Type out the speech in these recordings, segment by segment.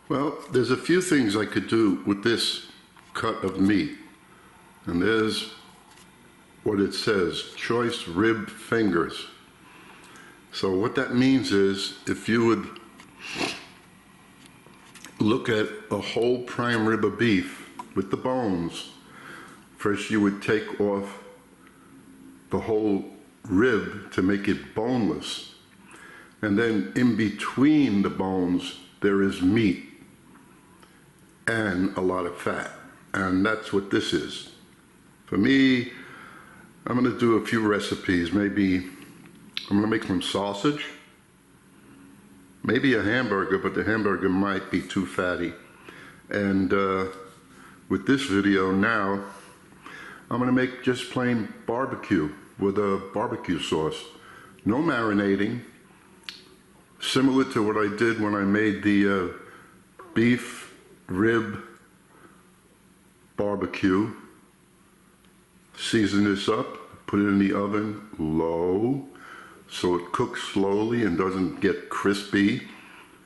Well, there's a few things I could do with this cut of meat. And there's what it says, choice rib fingers. So what that means is, if you would look at a whole prime rib of beef with the bones, first you would take off the whole rib to make it boneless. And then in between the bones, there is meat and a lot of fat. And that's what this is. For me, I'm gonna do a few recipes. Maybe I'm gonna make some sausage, maybe a hamburger, but the hamburger might be too fatty. And with this video now, I'm gonna make just plain barbecue with a barbecue sauce. No marinating, similar to what I did when I made the beef rib barbecue. Season this up, put it in the oven low so it cooks slowly and doesn't get crispy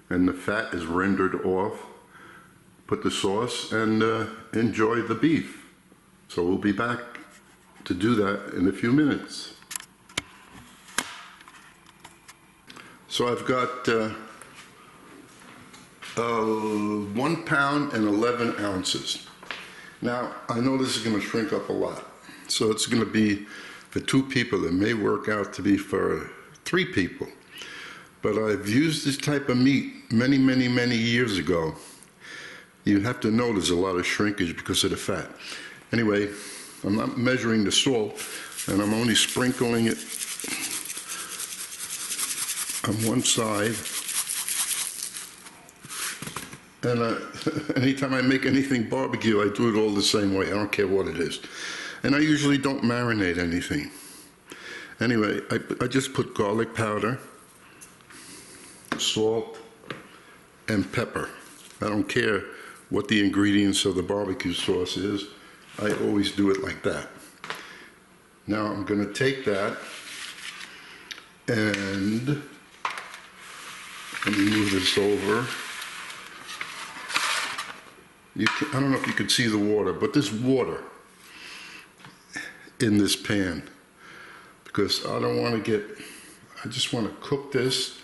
and the fat is rendered off. Put the sauce and enjoy the beef. So we'll be back to do that in a few minutes. So I've got 1 pound and 11 ounces. Now, I know this is going to shrink up a lot. So it's going to be for 2 people. It may work out to be for 3 people. But I've used this type of meat many, many, many years ago. You have to know there's a lot of shrinkage because of the fat. Anyway, I'm not measuring the salt, and I'm only sprinkling it on one side. And anytime I make anything barbecue, I do it all the same way. I don't care what it is. And I usually don't marinate anything. Anyway, I just put garlic powder, salt, and pepper. I don't care what the ingredients of the barbecue sauce is. I always do it like that. Now I'm going to take that and let me move this over. I don't know if you can see the water, but there's water in this pan because I don't want to I just want to cook this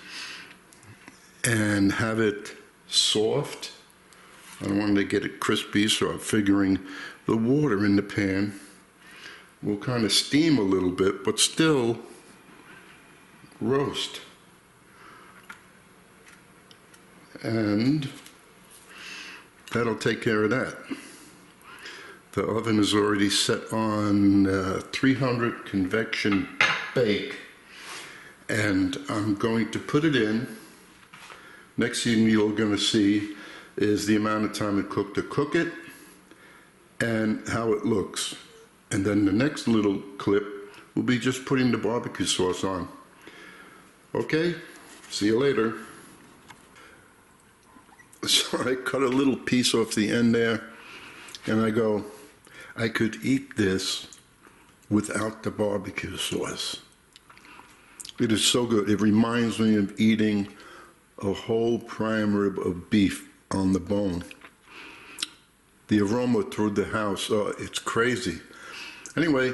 and have it soft. I don't want to get it crispy, so I'm figuring the water in the pan will kind of steam a little bit, but still roast. And that'll take care of that. The oven is already set on 300 convection bake, and I'm going to put it in. Next thing you're going to see is the amount of time it took to cook it and how it looks. And then the next little clip will be just putting the barbecue sauce on. Okay, see you later. So I cut a little piece off the end there, and I go, I could eat this without the barbecue sauce. It is so good. It reminds me of eating a whole prime rib of beef on the bone. The aroma through the house, oh, it's crazy. Anyway,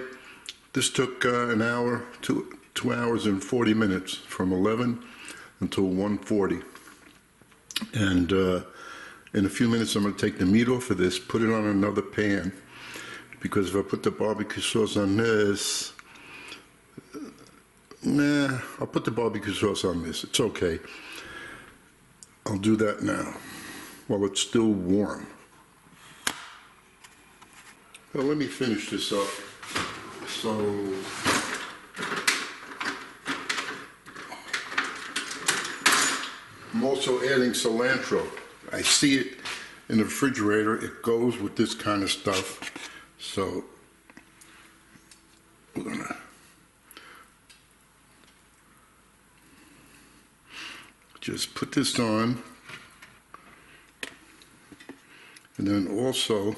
this took an hour, 2 hours and 40 minutes from 11 until 1:40. And in a few minutes I'm going to take the meat off of this, put it on another pan, because if I put the barbecue sauce on this, nah, I'll put the barbecue sauce on this. It's okay. I'll do that now while it's still warm. Well, let me finish this up. So I'm also adding cilantro. I see it in the refrigerator. It goes with this kind of stuff. So we're gonna just put this on. And then also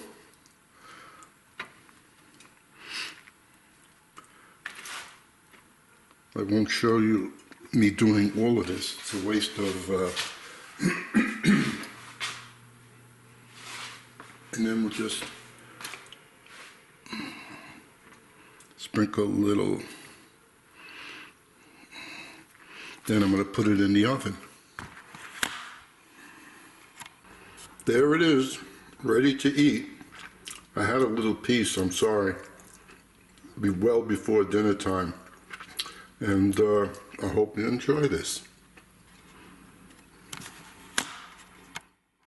I won't show you me doing all of this. It's a waste of And then we'll just sprinkle a little. Then I'm going to put it in the oven. There it is, ready to eat. I had a little piece, I'm sorry. It'll be well before dinner time. And I hope you enjoy this.